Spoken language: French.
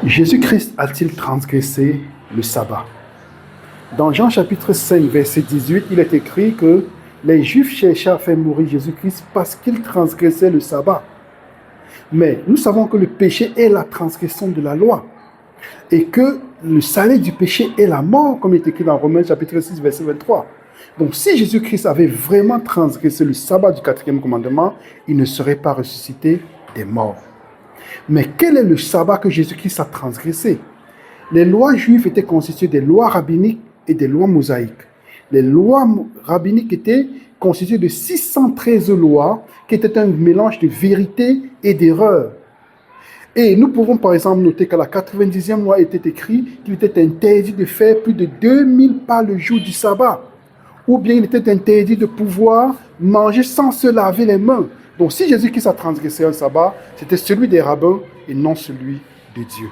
Jésus-Christ a-t-il transgressé le sabbat? Dans Jean chapitre 5, verset 18, il est écrit que les Juifs cherchaient à faire mourir Jésus-Christ parce qu'il transgressait le sabbat. Mais nous savons que le péché est la transgression de la loi et que le salaire du péché est la mort, comme il est écrit dans Romains chapitre 6, verset 23. Donc si Jésus-Christ avait vraiment transgressé le sabbat du quatrième commandement, il ne serait pas ressuscité des morts. Mais quel est le sabbat que Jésus-Christ a transgressé? Les lois juives étaient constituées des lois rabbiniques et des lois mosaïques. Les lois rabbiniques étaient constituées de 613 lois qui étaient un mélange de vérité et d'erreur. Et nous pouvons par exemple noter qu'à la 90e loi était écrit qu'il était interdit de faire plus de 2000 pas le jour du sabbat. Ou bien il était interdit de pouvoir manger sans se laver les mains. Donc si Jésus-Christ a transgressé un sabbat, c'était celui des rabbins et non celui de Dieu.